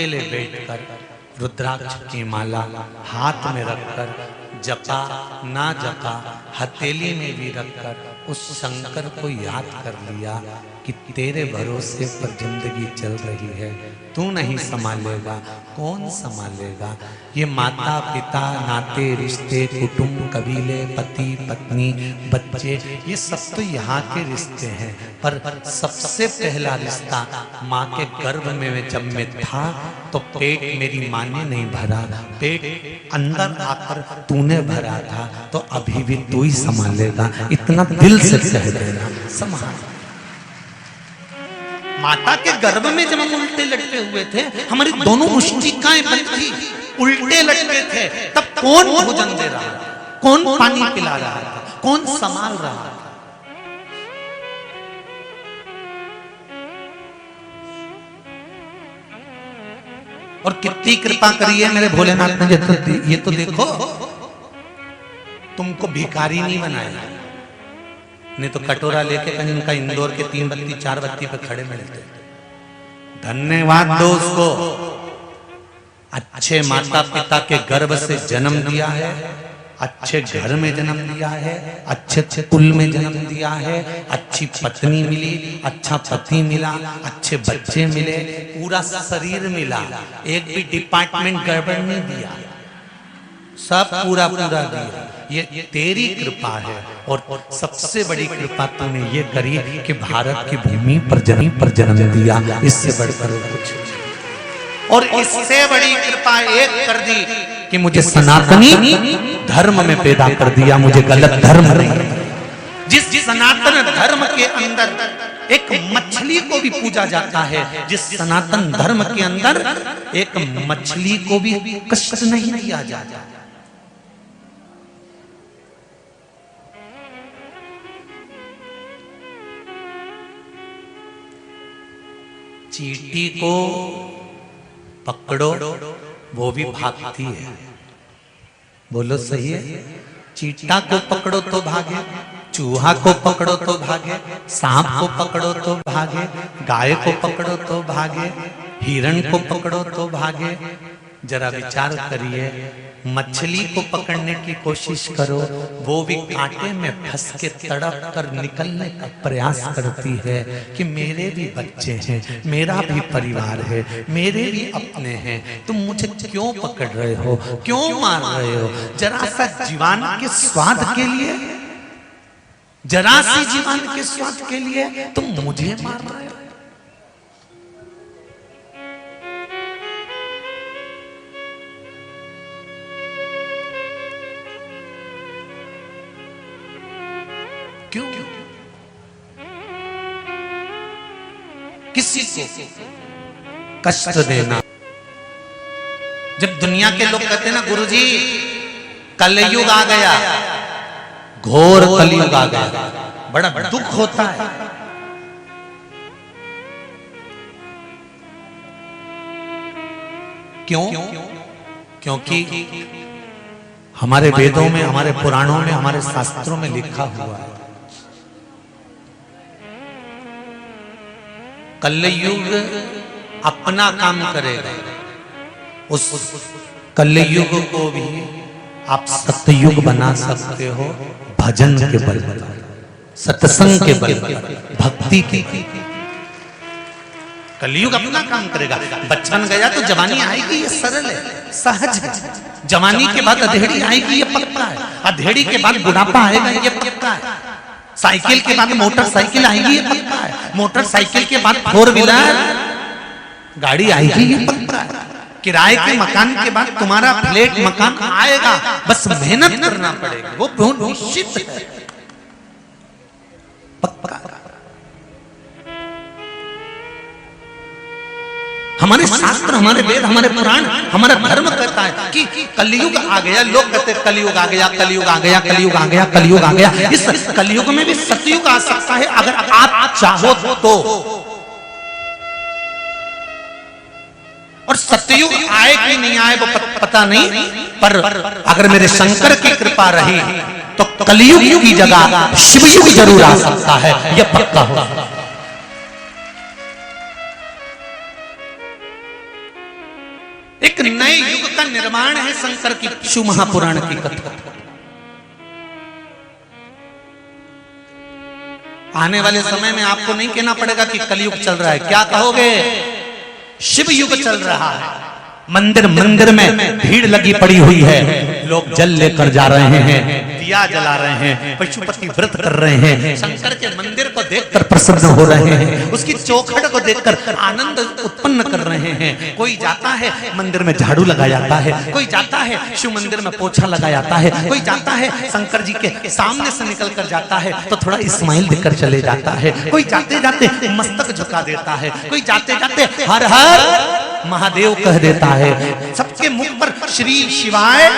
अकेले बैठकर रुद्राक्ष की माला हाथ में रखकर जपा ना जपा हथेली में भी रखकर उस शंकर को याद कर लिया कि तेरे भरोसे पर जिंदगी चल रही है, तू नहीं संभालेगा, कौन संभालेगा। ये माता पिता नाते रिश्ते कुटुंब कबीले पति पत्नी बच्चे ये सब तो यहाँ के रिश्ते हैं, पर सबसे पहला रिश्ता माँ के गर्भ में जब मैं था तो पेट मेरी माँ ने नहीं भरा, पेट अंदर आकर तूने भरा था, तो अभी भी तू ही संभालेगा, इतना दिल से कह देना संभाल। माता के गर्भ में जब हम उल्टे लटके हुए थे, हमारी दोनों मुष्टिकाएं बंद थी, उल्टे लटके थे, तब कौन भोजन दे रहा था, कौन पानी पिला रहा था, कौन संभाल रहा था। और कितनी कृपा करी है मेरे भोलेनाथ ने, ये तो देखो, तुमको भिखारी नहीं बनाया, नहीं तो कटोरा लेके कहीं उनका इंदौर के 3 बत्ती 4 बत्ती पे खड़े मिलते। धन्यवाद दो उसको, अच्छे माता पिता के गर्भ से जन्म दिया है, अच्छे घर में जन्म दिया है, अच्छे कुल में जन्म दिया है, अच्छी पत्नी मिली, अच्छा पति मिला, अच्छे बच्चे मिले, पूरा शरीर मिला, एक भी डिपार्टमेंट गड़बड़ नहीं दिया, सब पूरा पूरा दिया। ये तेरी कृपा है, और सबसे बड़ी कृपा तूने ये करी कि भारत की भूमि पर जन्म दिया, इससे बढ़कर कुछ। और इससे बड़ी कृपा एक कर दी कि मुझे सनातनी धर्म में पैदा कर दिया, मुझे गलत धर्म नहीं। जिस सनातन धर्म के अंदर एक मछली को भी पूजा जाता है, जिस सनातन धर्म के अंदर एक मछली को भी कष्ट नहीं दिया जाता। चींटी को पकड़ो वो भी भागती है, बोलो सही है। चींटा को पकड़ो तो भागे, चूहा को पकड़ो तो भागे, सांप को पकड़ो तो भागे, गाय को पकड़ो तो भागे, हिरण को पकड़ो तो भागे। जरा विचार करिए, मछली को पकड़ने की कोशिश करो, वो भी कांटे में फंस के तड़प कर निकलने का प्रयास करती है कि मेरे भी बच्चे हैं, मेरा भी परिवार है, मेरे भी अपने हैं, तुम मुझे क्यों पकड़ रहे हो, क्यों मार रहे हो। जरा सा जीवन के स्वाद के लिए, जरा सी जीवन के स्वाद के लिए तुम मुझे मार रहे हो। क्यों किसी को कष्ट देना। जब दुनिया के लोग कहते हैं ना गुरुजी कलयुग आ गया, घोर कलयुग आ गया, बड़ा दुख होता है। क्यों? क्योंकि हमारे वेदों में, हमारे पुराणों में, हमारे शास्त्रों में लिखा हुआ है कलयुग अपना काम करेगा। उस कलयुग को भी आप सतयुग बना सकते हो भजन के बल पर, सत्संग के बल पर, भक्ति के। कलयुग अपना काम करेगा। बचपन गया तो जवानी आएगी, ये सरल है, सहज है। जवानी के बाद अधेड़ी आएगी, ये पक्का है। अधेड़ी के बाद बुढ़ापा आएगा, ये पक्का है। साइकिल के बाद मोटरसाइकिल आएगी, ये पक्का है। मोटरसाइकिल के बाद 4 व्हीलर गाड़ी आएगी, ये पक्का है। किराए के मकान के बाद तुम्हारा फ्लैट मकान आएगा, बस मेहनत करना पड़ेगा, वो बहुत निश्चित है, पक्का। हमारे शास्त्र, हमारे वेद, हमारे पुराण, हमारा धर्म कहता है कि कलयुग आ गया। लोग कहते हैं कलयुग आ गया, कलयुग आ गया, कलयुग आ गया, कलयुग आ गया। इस कलयुग में भी सतयुग आ सकता है अगर आप चाहो तो। और सतयुग आए कि नहीं आए वो पता नहीं, पर अगर मेरे शंकर की कृपा रही तो कलयुग की जगह शिवयुग जरूर आ सकता है, यह पक्का हो। एक नए युग का निर्माण है शंकर की शिव महापुराण की कथा। आने वाले समय में आपको नहीं कहना पड़ेगा कि कलयुग चल रहा है, क्या कहोगे? शिव युग चल रहा है। मंदिर मंदिर में भीड़ लगी पड़ी हुई है, लोग जल लेकर जा रहे हैं, दिया जला रहे हैं, पशुपति व्रत कर रहे हैं, शंकर के मंदिर को देखकर प्रसन्न हो रहे हैं, उसकी चौखट को देखकर आनंद उत्पन्न कर रहे हैं। कोई जाता है मंदिर में झाड़ू लगा जाता है, कोई जाता है शिव मंदिर में पोछा लगा जाता है, कोई जाता है शंकर जी के सामने से निकल कर जाता है तो थोड़ा इस्माइल देकर चले जाता है, कोई जाते जाते मस्तक झुका देता है, कोई जाते जाते हर हर महादेव कह देता है। सबके मुख पर श्री शिवाय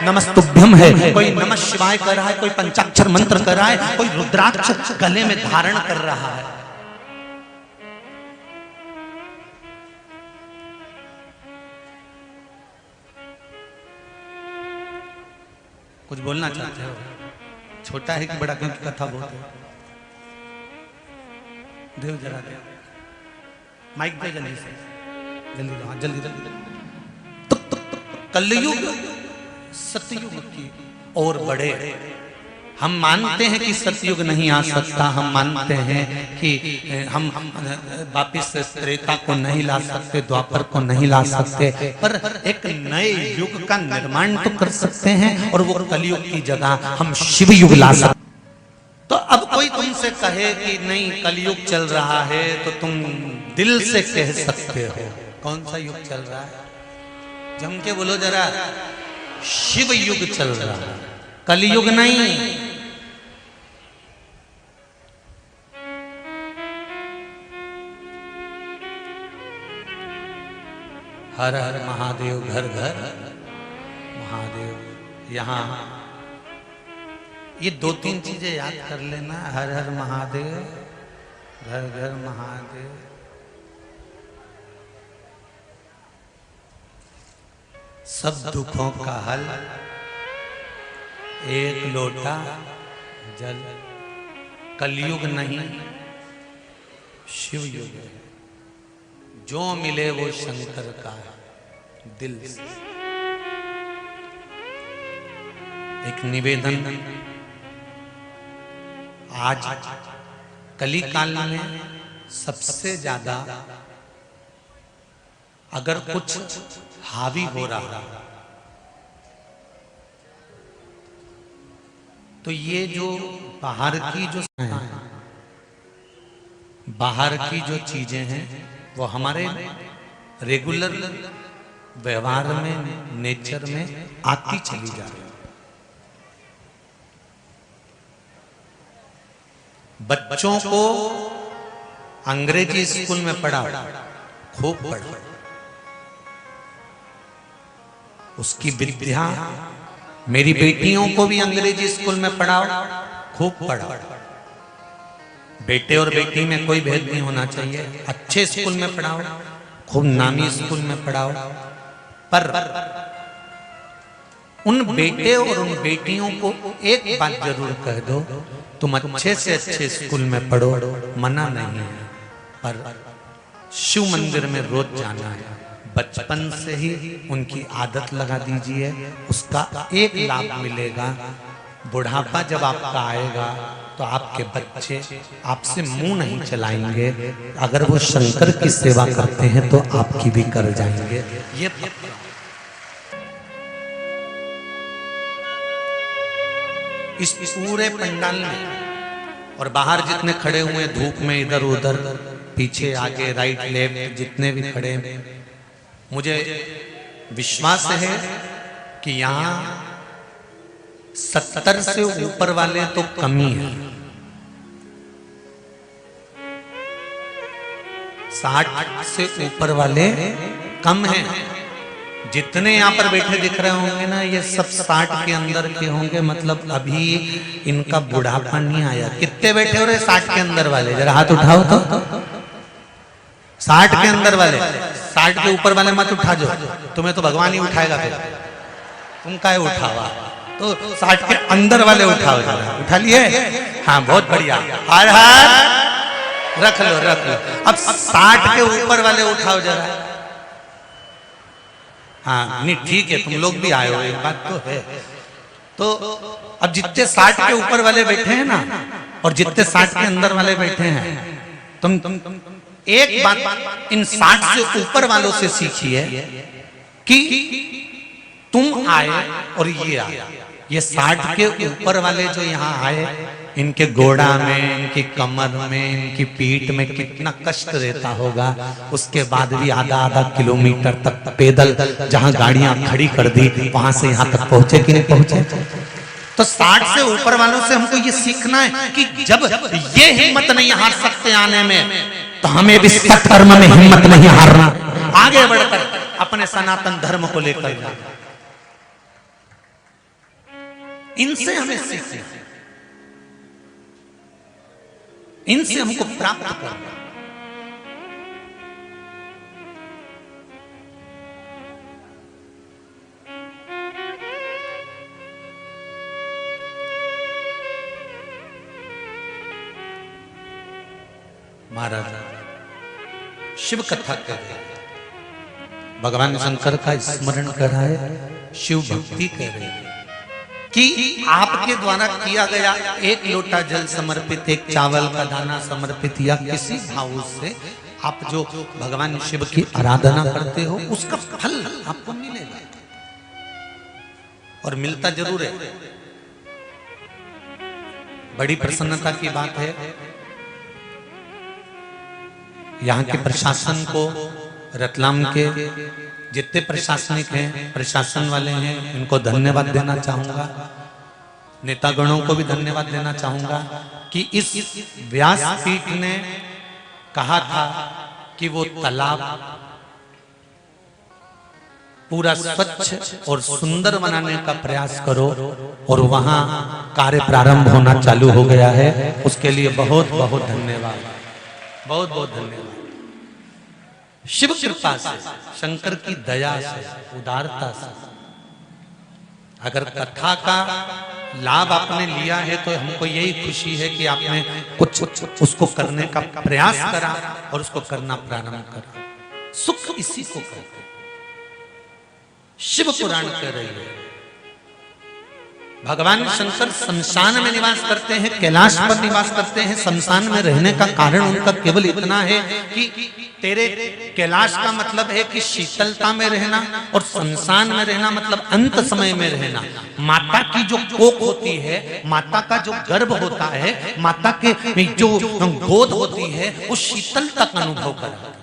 नमस्तुभ्यम है, कोई नमः शिवाय कह रहा है, कोई पंचाक्षर मंत्र कर रहा है, कोई रुद्राक्ष गले में धारण कर रहा है। कुछ बोलना चाहते हो? छोटा है कि बड़ा? क्योंकि कथा बहुत है। देव जरा दे माइक पे जल्दी से, जल्दी जल्दी जल्दी। तो कलयुग सतयुग की और बड़े। हम मानते हैं कि सतयुग नहीं आ सकता, हम मानते हैं कि हम वापिस त्रेता को नहीं ला सकते, द्वापर को नहीं ला सकते, पर एक नए युग का निर्माण तो कर सकते हैं और वो कलयुग की जगह हम शिव युग ला सकते। तो अब कोई तुमसे कहे कि नहीं कलयुग चल रहा है तो तुम दिल से कह सकते हो कौन सा युग चल रहा है? जम के बोलो जरा, शिव युग चल रहा है, कलयुग नहीं। हर हर महादेव, घर घर महादेव। यहां ये दो तीन चीजें याद कर लेना, हर हर महादेव, घर घर महादेव। सब दुखों का हल एक लोटा जल। कलयुग नहीं, शिव युग है। जो मिले वो शंकर का दिल से। एक निवेदन, आज कली काल में सबसे ज्यादा अगर कुछ हावी हो रहा तो ये जो बाहर की जो चीजें हैं वो हमारे रेगुलर व्यवहार में, नेचर में आती चली जा रही है। बच्चों को अंग्रेजी स्कूल में पढ़ाओ, खूब पढ़ो, उसकी विद्या। मेरी बेटियों को भी अंग्रेजी स्कूल में पढ़ाओ, खूब पढ़ाओ। बेटे और बेटी में कोई भेद नहीं होना चाहिए। अच्छे स्कूल में पढ़ाओ, खूब नामी स्कूल में पढ़ाओ, पर उन बेटे और उन बेटियों को एक बात जरूर कह दो, तुम अच्छे से अच्छे स्कूल में पढ़ो, मना नहीं है, पर शिव मंदिर में रोज जाना है। बचपन से ही उनकी आदत लगा दीजिए, उसका एक लाभ मिलेगा। बुढ़ापा जब आपका आएगा तो आपके बच्चे आपसे मुंह नहीं चलाएंगे। अगर वो शंकर की सेवा करते हैं तो आपकी भी कर जाएंगे। ये इस पूरे पंडाल में और बाहर जितने खड़े हुए धूप में, इधर उधर, पीछे आगे, राइट लेफ्ट, जितने भी खड़े, मुझे विश्वास है कि यहाँ 70 से ऊपर वाले तो कमी है, 60 से ऊपर वाले कम हैं। जितने यहाँ पर बैठे दिख रहे होंगे ना, ये सब 60 के अंदर के होंगे, मतलब अभी इनका बुढ़ापा नहीं आया। कितने बैठे हो रहे 60 के अंदर वाले? जरा हाथ उठाओ तो। 60 के अंदर वाले, 60 के ऊपर वाले मत उठा, जो तुम्हें तो भगवान ही उठाएगा, फिर तुम काहे उठावा। तो 60 के अंदर वाले उठाओ, जरा उठा लिए? हाँ, बहुत बढ़िया, हर हर, रख लो रख लो। अब 60 के ऊपर वाले उठाओ जरा। हाँ नहीं ठीक है, तुम लोग भी आए हो, एक बात तो है। तो अब जितने 60 के ऊपर वाले बैठे हैं ना, और जितने 60 के अंदर वाले बैठे हैं, तुम एक बात इन 60 से ऊपर वालों से सीखिए कि तुम आए और ये आए। ये 60 के ऊपर वाले जो यहाँ आए, इनके गोड़ा में, इनकी कमर में, इनकी पीठ में कितना कष्ट रहता होगा। उसके बाद भी आधा आधा किलोमीटर तक पैदल जहाँ गाड़ियां खड़ी कर दी, वहां से यहाँ तक पहुंचे कि नहीं पहुंचे। तो 60 से ऊपर वालों से हमको ये सीखना है कि जब ये हिम्मत नहीं हार सकते आने में, तो हमें भी सत्कर्म में हिम्मत नहीं हारना, आगे बढ़कर अपने सनातन धर्म को लेकर जाना। इनसे हमें सीखना, इनसे हमको प्राप्त करना। महाराज शिव कथा कर रहे, भगवान शंकर का स्मरण कर रहा है, शिव भक्ति कर रहे हैं कि आपके द्वारा किया गया एक लोटा जल समर्पित, एक चावल का दाना समर्पित, या किसी भाव से आप जो भगवान शिव की आराधना करते हो, उसका फल आपको मिलेगा, और मिलता जरूर है। बड़ी प्रसन्नता की बात है, यहाँ के प्रशासन को, रतलाम के जितने प्रशासनिक हैं, प्रशासन वाले हैं, इनको धन्यवाद देना चाहूंगा। नेतागणों को भी धन्यवाद देना चाहूंगा कि इस व्यासपीठ ने कहा था कि वो तालाब पूरा स्वच्छ और सुंदर बनाने का प्रयास करो, और वहां कार्य प्रारंभ होना चालू हो गया है। उसके लिए बहुत बहुत धन्यवाद, बहुत बहुत धन्यवाद। शिव कृपा से, शंकर की दया से, उदारता से, अगर कथा का लाभ आपने लिया है तो हमको यही खुशी है कि आपने कुछ उसको करने का प्रयास करा और उसको करना प्रारंभ करा। सुख इसी को कहते हैं। शिव पुराण कह रही है, भगवान शंकर शमशान में निवास करते हैं, कैलाश पर निवास करते हैं। शमशान में रहने का कारण उनका केवल इतना है कि तेरे कैलाश का मतलब है कि शीतलता में रहना, और शमशान में रहना मतलब अंत समय में रहना। माता की जो कोख होती है, माता का जो गर्भ होता है, माता के जो गोद होती है, वो शीतलता का अनुभव करा।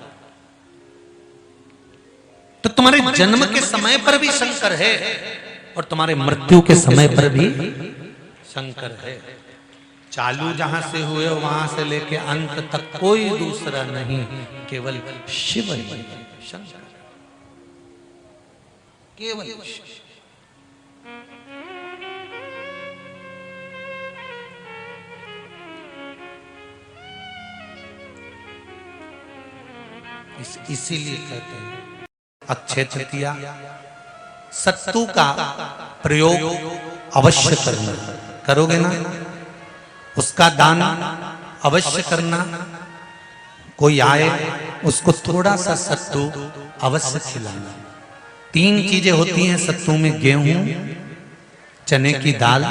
तो तुम्हारे जन्म के समय पर भी शंकर है, और तुम्हारे मृत्यु के समय पर भी शंकर है। चालू जहां से हुए वहां से लेके अंत तक कोई दूसरा नहीं, केवल शिव ही, शंकर, केवल शिव। इसीलिए कहते हैं अक्षय तृतीया सत्तू का प्रयोग अवश्य करना, करोगे ना? उसका दान अवश्य करना। कोई आए उसको थोड़ा सा सत्तू अवश्य खिलाना। 3 चीजें होती हैं सत्तू में, गेहूं, चने की दाल,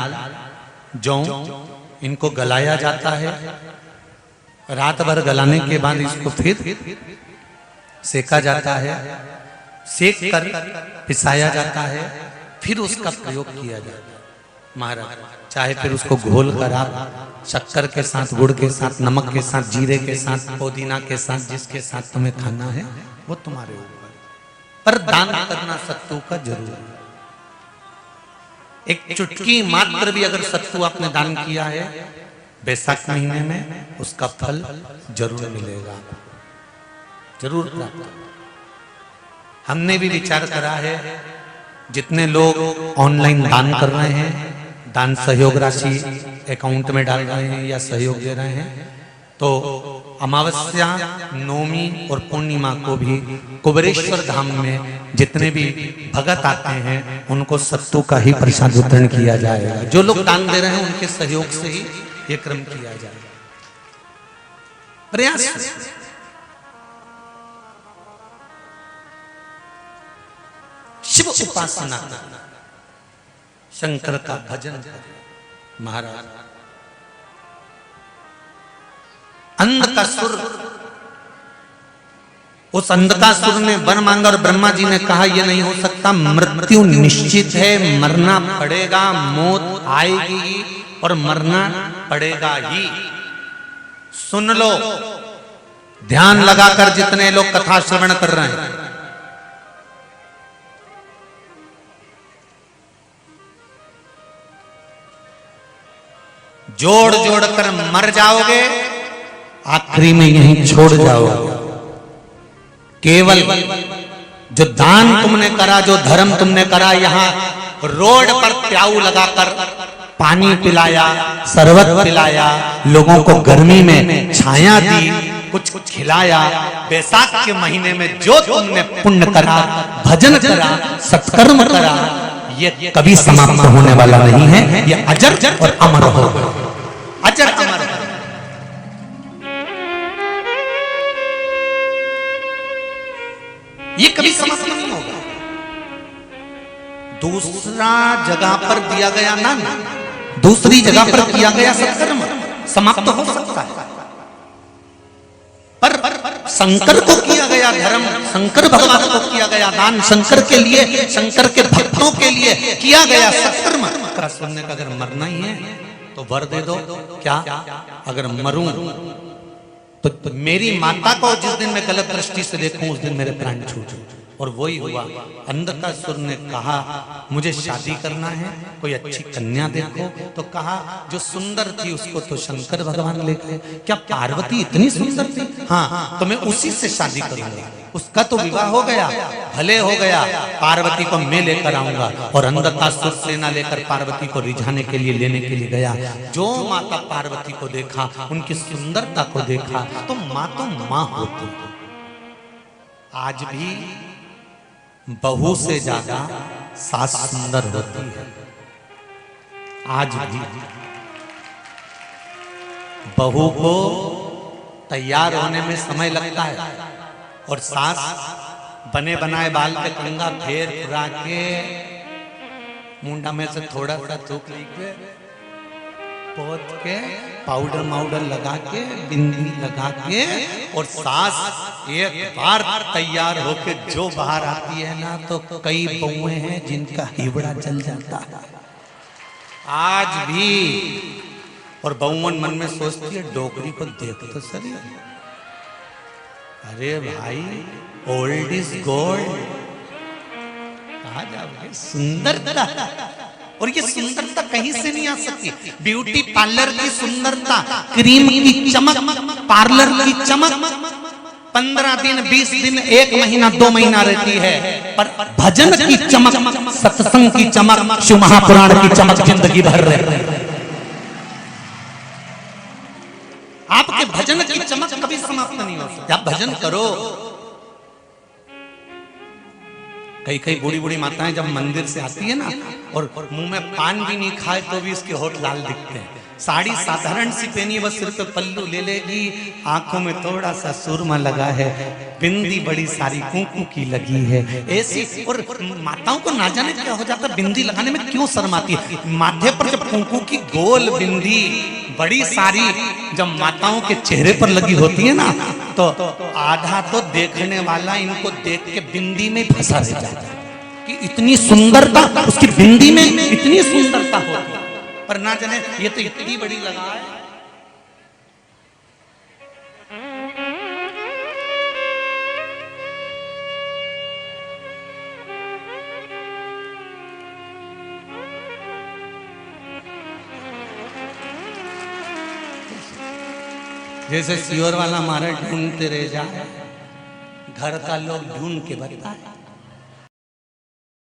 जौ, इनको गलाया जाता है। रात भर गलाने के बाद इसको फिर सेका जाता है, सेक कर पिसाया जाता है, फिर उसका प्रयोग किया जाता है। महाराज चाहे फिर उसको घोल कर आप शक्कर के साथ, गुड़ के साथ, नमक के साथ, जीरे के साथ, पुदीना के साथ, जिसके साथ तुम्हें खाना है वो तुम्हारे ऊपर, पर दान करना सत्तू का जरूर है। एक चुटकी मात्र भी अगर सत्तू आपने दान किया है बैसाख महीने में, उसका फल जरूर मिलेगा, जरूर प्राप्त। हमने भी विचार करा है, जितने लोग ऑनलाइन दान कर रहे हैं, दान सहयोग राशि अकाउंट में डाल रहे हैं या सहयोग दे रहे हैं, तो अमावस्या, नवमी और पूर्णिमा को भी कुबेरेश्वर धाम में जितने भी भगत आते हैं उनको सत्तू का ही प्रसाद वितरण किया जाएगा। जो लोग दान दे रहे हैं उनके सहयोग से ही ये क्रम किया जाएगा। प्रयास। शिव उपासना करना, शंकर का भजन करना। महाराज अंधकासुर, उस अंधकासुर ने वर मांगा और ब्रह्मा जी ने कहा यह नहीं हो सकता, मृत्यु निश्चित है, मरना पड़ेगा, मौत आएगी और मरना पड़ेगा ही। सुन लो, ध्यान लगाकर जितने लोग कथा श्रवण कर रहे हैं, जोड़ जोड़ कर मर जाओगे, आखिरी में यहीं छोड़ जाओगे। केवल जो दान तुमने करा, जो धर्म तुमने करा, यहां रोड पर प्याऊ लगाकर पानी पिलाया, शरबत पिलाया, लोगों को गर्मी में छाया दी, कुछ खिलाया, बैसाख के महीने में जो तुमने पुण्य करा, भजन करा, सत्कर्म करा, ये कभी समाप्त होने वाला नहीं है। ये अजर और अमर होगा, अजर अमर। ये कभी समाप्त नहीं होगा। दूसरा जगह पर दिया गया ना, दूसरी जगह पर किया गया सत्कर्म समाप्त हो सकता है, पर शंकर को किया गया धर्म, शंकर भगवान को किया गया दान, शंकर के लिए, शंकर के भक्तों के लिए किया गया सत्कर्म का सुनने का अगर मरना ही है तो वर दे दो। क्या अगर मरूं तो मेरी माता को जिस दिन मैं गलत दृष्टि से देखूं उस दिन मेरे प्राण छूट। और वही हुआ। अंधकासुर ने कहा मुझे शादी करना है, कोई अच्छी कन्या देखो। तो कहा जो सुंदर थी उसको तो शंकर भगवान ले गए, क्या पार्वती इतनी सुंदर थी? हाँ, तो मैं उसी से शादी करूंगा। उसका तो विवाह हो गया, भले हो गया, पार्वती को मैं लेकर आऊंगा। और अंधकासुर सेना लेकर पार्वती को रिझाने के लिए, लेने के लिए गया। जो माता पार्वती को देखा, उनकी सुंदरता को देखा, तो माँ होती। आज भी बहू से ज्यादा सास सुंदर होती है। आज भी बहू को तैयार होने में समय लगता है और सास बने बनाए बाल पे कंघा फेर फुरा के, मुंडा में से थोड़ा सा थूक लेके, पोत के, पाउडर माउडर लगा के, बिंदी लगा के, और सास एक बार तैयार होके जो बाहर आती है ना, तो कई बहुएं हैं जिनका हिबड़ा जल जाता है आज भी। और बहुवन मन में सोचती है डोकरी को देख तो सही। अरे भाई, ओल्ड इज गोल्ड। कहा जाओगे सुंदरता, और ये सुंदरता कहीं से नहीं आ सकती। ब्यूटी पार्लर की सुंदरता, क्रीम की चमक, पार्लर की चमक 15 दिन, 20 दिन, 1 महीना, 2 महीना रहती है, पर भजन की चमक, सत्संग की चमक, शिव महापुराण की चमक जिंदगी भर रहती है। आपके भजन की चमक कभी समाप्त नहीं हो सकती। आप भजन करो। कई कई बूढ़ी बूढ़ी माताएं जब मंदिर से आती है ना, और मुंह में पान भी नहीं खाए तो भी इसके होठ लाल दिखते हैं। साड़ी साधारण सी पहनी है, बस सिर पे पल्लू ले लेगी, आंखों में थोड़ा सा सुरमा लगा है, बिंदी बड़ी सारी कुंकू की लगी है ऐसी। और माताओं को ना जाने क्या हो जाता है, बिंदी लगाने में क्यों शर्म आती है। माथे पर जब कुंकू की गोल बिंदी बड़ी सारी जब माताओं के चेहरे पर लगी होती है ना, तो आधा तो देखने वाला इनको देख के बिंदी में फंसा रह जाता है कि इतनी सुंदरता उसकी बिंदी में, इतनी सुंदरता होती है, पर ना जाने ये तो इतनी बड़ी लगा है। जैसे सियोर वाला हमारा ढूंढते रह जाए, घर का लोग ढूंढ के बताए।